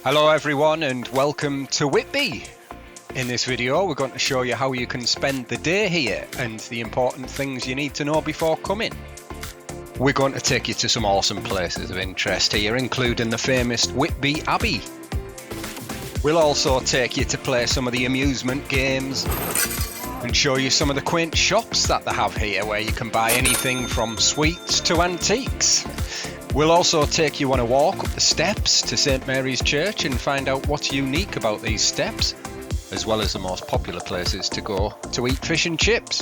Hello everyone and welcome to Whitby. In this video we're going to show you how you can spend the day here and the important things you need to know before coming. We're going to take you to some awesome places of interest here, including the famous Whitby Abbey. We'll also take you to play some of the amusement games and show you some of the quaint shops that they have here where you can buy anything from sweets to antiques. We'll also take you on a walk up the steps to St Mary's Church and find out what's unique about these steps, as well as the most popular places to go to eat fish and chips.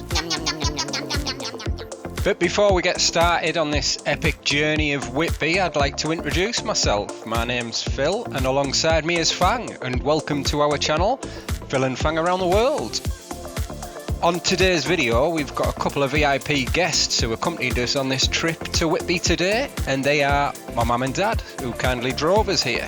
But before we get started on this epic journey of Whitby, I'd like to introduce myself. My name's Phil and alongside me is Fang, and welcome to our channel, Phil and Fang Around the World. On today's video, we've got a couple of VIP guests who accompanied us on this trip to Whitby today, and they are my mum and dad, who kindly drove us here.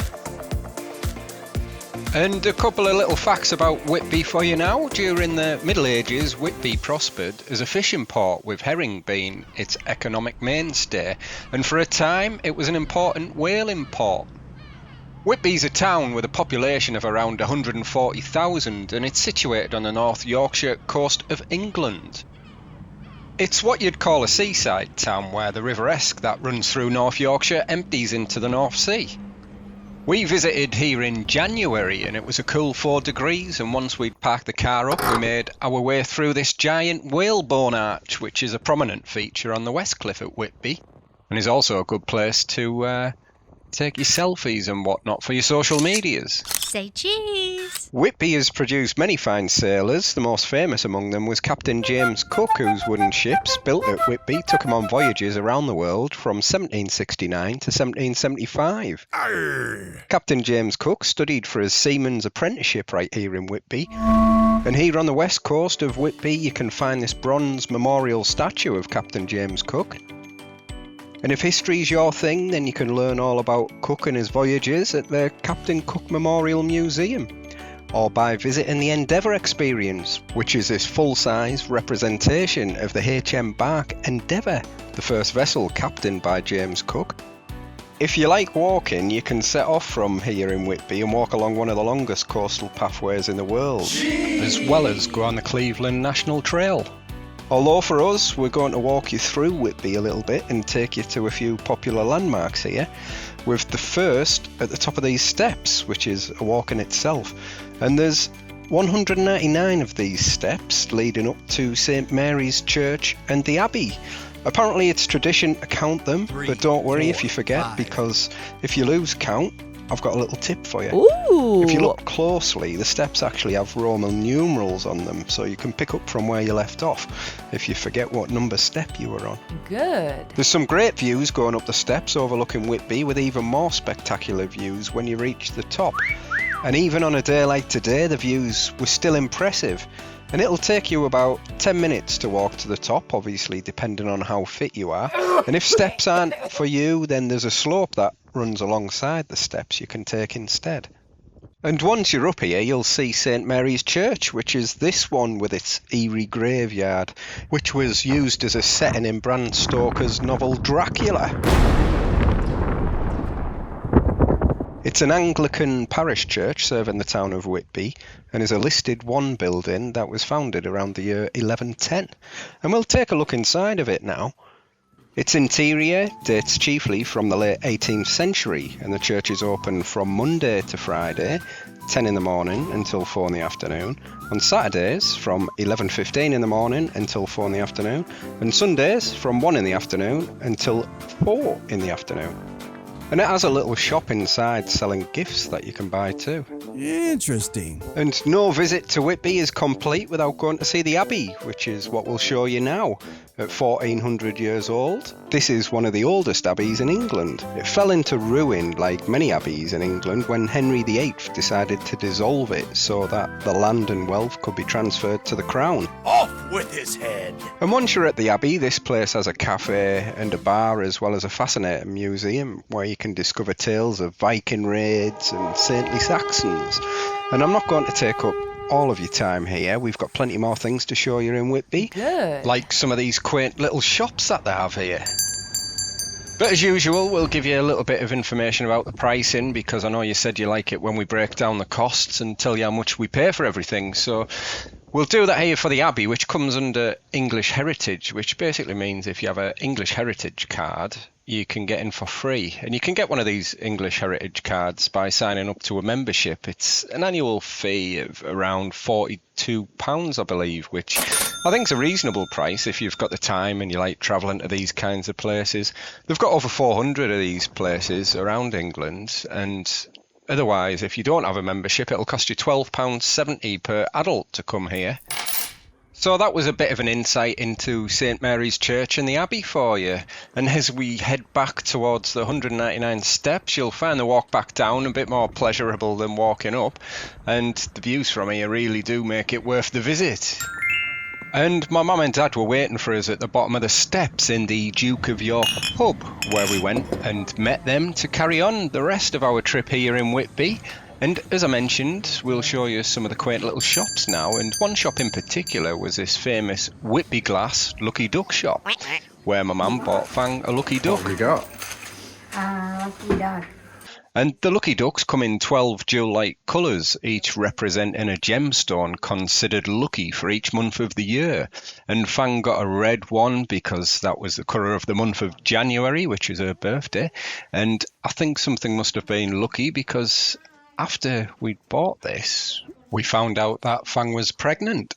And a couple of little facts about Whitby for you now. During the Middle Ages, Whitby prospered as a fishing port, with herring being its economic mainstay, and for a time it was an important whaling port. Whitby's a town with a population of around 140,000 and it's situated on the North Yorkshire coast of England. It's what you'd call a seaside town where the River Esk that runs through North Yorkshire empties into the North Sea. We visited here in January and it was a cool 4 degrees, and once we'd parked the car up we made our way through this giant whalebone arch, which is a prominent feature on the west cliff at Whitby and is also a good place to take your selfies and whatnot for your social medias. Say cheese! Whitby has produced many fine sailors. The most famous among them was Captain 𝐁𝐄𝐒𝐓, whose wooden ships, built at Whitby, took him on voyages around the world from 1769 to 1775. Captain 𝐁𝐄𝐒𝐓 studied for his seaman's apprenticeship right here in Whitby. And here on the west coast of Whitby you can find this bronze memorial statue of Captain 𝐁𝐄𝐒𝐓. And if history's your thing, then you can learn all about Cook and his voyages at the Captain Cook Memorial Museum, or by visiting the Endeavour Experience, which is this full-size representation of the HM bark Endeavour, the first vessel captained by 𝐁𝐄𝐒𝐓. If you like walking, you can set off from here in Whitby and walk along one of the longest coastal pathways in the world, as well as go on the Cleveland National Trail. Although for us, we're going to walk you through Whitby a little bit and take you to a few popular landmarks here, with the first at the top of these steps, which is a walk in itself. And there's 199 of these steps leading up to St Mary's Church and the Abbey. Apparently it's tradition to count them, but don't worry if you forget, because if you lose count, I've got a little tip for you. Ooh. If you look closely, the steps actually have Roman numerals on them, so you can pick up from where you left off if you forget what number step you were on. Good. There's some great views going up the steps overlooking Whitby, with even more spectacular views when you reach the top. And even on a day like today, the views were still impressive. And it'll take you about 10 minutes to walk to the top, obviously depending on how fit you are. And if steps aren't for you, then there's a slope that runs alongside the steps you can take instead. And once you're up here, you'll see St Mary's Church, which is this one with its eerie graveyard, which was used as a setting in Bram Stoker's novel Dracula. It's an Anglican parish church serving the town of Whitby and is a listed one building that was founded around the year 1110. And we'll take a look inside of it now. Its interior dates chiefly from the late 18th century, and the church is open from Monday to Friday, 10 in the morning until 4 in the afternoon, on Saturdays from 11:15 in the morning until 4 in the afternoon, and Sundays from 1 in the afternoon until 4 in the afternoon. And it has a little shop inside selling gifts that you can buy too. Interesting. And no visit to Whitby is complete without going to see the Abbey, which is what we'll show you now. At 1400 years old, this is one of the oldest abbeys in England. It fell into ruin, like many abbeys in England, when Henry VIII decided to dissolve it so that the land and wealth could be transferred to the crown. Off with his head. And once you're at the Abbey, this place has a cafe and a bar, as well as a fascinating museum where you can discover tales of Viking raids and saintly Saxons. And I'm not going to take up all of your time here. We've got plenty more things to show you in Whitby. Good. Like some of these quaint little shops that they have here. But as usual, we'll give you a little bit of information about the pricing, because I know you said you like it when we break down the costs and tell you how much we pay for everything. So we'll do that here for the Abbey, which comes under English Heritage, which basically means if you have an English Heritage card, you can get in for free. And you can get one of these English Heritage cards by signing up to a membership. It's an annual fee of around £42, I believe, which I think is a reasonable price if you've got the time and you like travelling to these kinds of places. They've got over 400 of these places around England, and otherwise, if you don't have a membership, it'll cost you £12.70 per adult to come here. So that was a bit of an insight into St Mary's Church and the Abbey for you. And as we head back towards the 199 steps, you'll find the walk back down a bit more pleasurable than walking up. And the views from here really do make it worth the visit. And my mum and dad were waiting for us at the bottom of the steps in the 𝐁𝐄𝐒𝐓 pub, where we went and met them to carry on the rest of our trip here in Whitby. And as I mentioned, we'll show you some of the quaint little shops now, and one shop in particular was this famous Whitby glass Lucky Duck shop, where my mum bought Fang a lucky duck. What have we got? Lucky duck. And the lucky ducks come in 12 jewel-like colours, each representing a gemstone considered lucky for each month of the year. And Fang got a red one because that was the colour of the month of January, which is her birthday. And I think something must have been lucky because after we'd bought this, we found out that Fang was pregnant.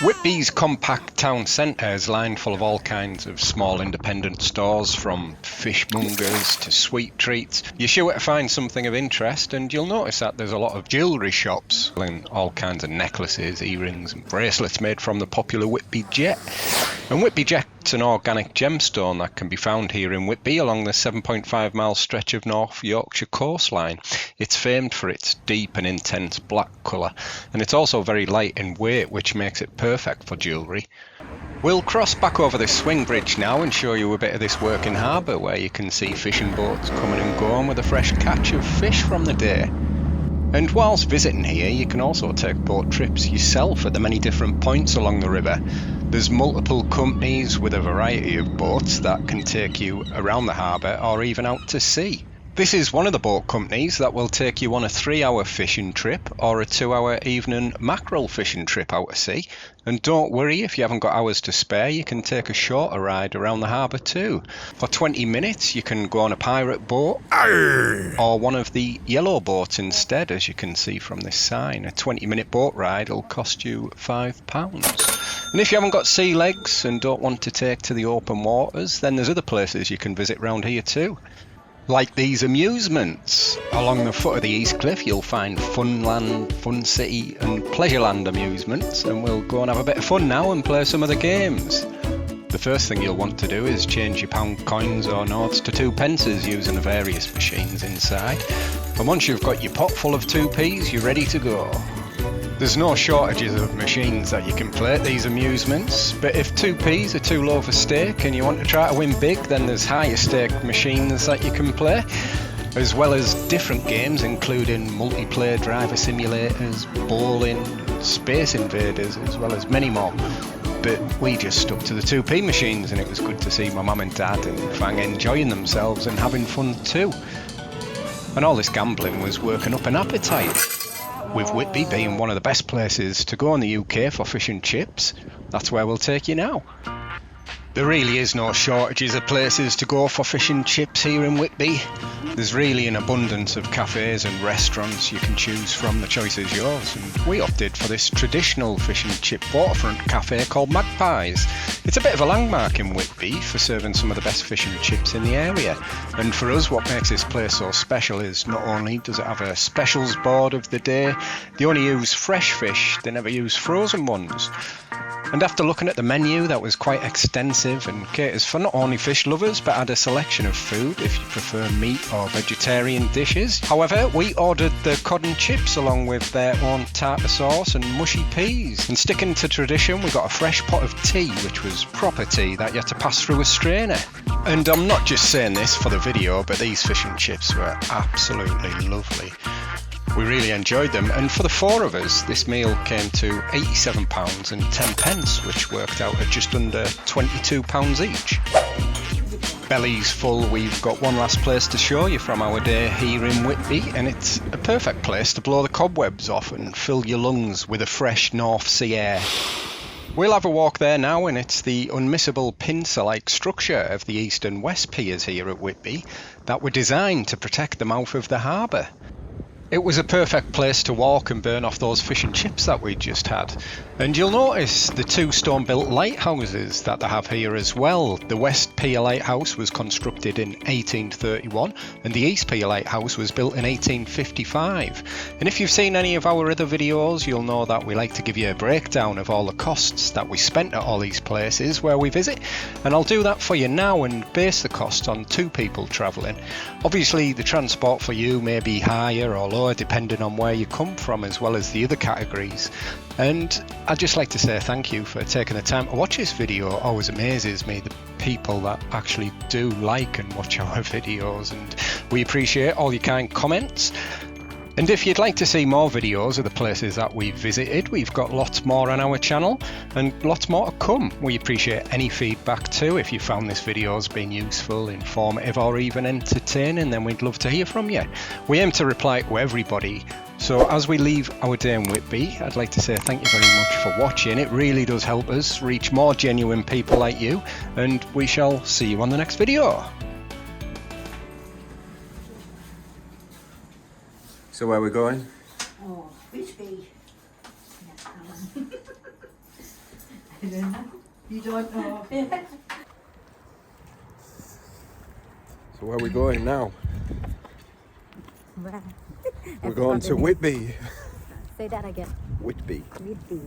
Whitby's compact town centre is lined full of all kinds of small independent stores, from fishmongers to sweet treats. You're sure to find something of interest, and you'll notice that there's a lot of jewellery shops selling all kinds of necklaces, earrings and bracelets made from the popular Whitby jet. And Whitby jet's an organic gemstone that can be found here in Whitby along the 7.5 mile stretch of North Yorkshire coastline. It's famed for its deep and intense black colour, and it's also very light in weight, which makes it perfect for jewellery. We'll cross back over this swing bridge now and show you a bit of this working harbour, where you can see fishing boats coming and going with a fresh catch of fish from the day. And whilst visiting here, you can also take boat trips yourself at the many different points along the river. There's multiple companies with a variety of boats that can take you around the harbour or even out to sea. This is one of the boat companies that will take you on a 3-hour fishing trip or a 2-hour evening mackerel fishing trip out to sea. And don't worry, if you haven't got hours to spare, you can take a shorter ride around the harbour too. For 20 minutes you can go on a pirate boat or one of the yellow boats instead, as you can see from this sign. A 20-minute boat ride will cost you £5. And if you haven't got sea legs and don't want to take to the open waters, then there's other places you can visit round here too. Like these amusements. Along the foot of the East Cliff you'll find Funland, Fun City and Pleasureland amusements, and we'll go and have a bit of fun now and play some of the games. The first thing you'll want to do is change your pound coins or notes to 2p using the various machines inside. And once you've got your pot full of 2p's, you're ready to go. There's no shortages of machines that you can play at these amusements, but if 2p's are too low for stake and you want to try to win big, then there's higher stake machines that you can play, as well as different games including multiplayer driver simulators, bowling, Space Invaders, as well as many more. But we just stuck to the 2p machines, and it was good to see my mum and dad and Fang enjoying themselves and having fun too. And all this gambling was working up an appetite. With Whitby being one of the best places to go in the UK for fish and chips, that's where we'll take you now. There really is no shortages of places to go for fish and chips here in Whitby. There's really an abundance of cafes and restaurants you can choose from. The choice is yours, and we opted for this traditional fish and chip waterfront cafe called Magpies. It's a bit of a landmark in Whitby for serving some of the best fish and chips in the area. And for us, what makes this place so special is not only does it have a specials board of the day, they only use fresh fish, they never use frozen ones. And after looking at the menu, that was quite extensive and caters for not only fish lovers, but had a selection of food if you prefer meat or vegetarian dishes. However, we ordered the cod and chips along with their own tartar sauce and mushy peas. And sticking to tradition, we got a fresh pot of tea, which was proper tea that you had to pass through a strainer. And I'm not just saying this for the video, but these fish and chips were absolutely lovely. We really enjoyed them, and for the 4 of us, this meal came to £87.10, which worked out at just under £22 each. belly's full, we've got one last place to show you from our day here in Whitby, and it's a perfect place to blow the cobwebs off and fill your lungs with a fresh North Sea air. We'll have a walk there now, and it's the unmissable pincer-like structure of the east and west piers here at Whitby that were designed to protect the mouth of the harbour. It was a perfect place to walk and burn off those fish and chips that we just had. And you'll notice the two stone-built lighthouses that they have here as well. The West Pier Lighthouse was constructed in 1831 and the East Pier Lighthouse was built in 1855. And if you've seen any of our other videos, you'll know that we like to give you a breakdown of all the costs that we spent at all these places where we visit. And I'll do that for you now and base the cost on two people travelling. Obviously the transport for you may be higher or lower depending on where you come from, as well as the other categories. And I'd just like to say thank you for taking the time to watch this video. It always amazes me, the people that actually do like and watch our videos, and we appreciate all your kind comments. And if you'd like to see more videos of the places that we've visited, we've got lots more on our channel and lots more to come. We appreciate any feedback too. If you found this video has been useful, informative or even entertaining, then we'd love to hear from you. We aim to reply to everybody. So as we leave our day in Whitby, I'd like to say thank you very much for watching. It really does help us reach more genuine people like you, and we shall see you on the next video. So where are we going? Oh, Whitby. Yes, Alan. I don't know. You don't know. So where are we going now? Right. We're going to Whitby. Say that again. Whitby. Whitby.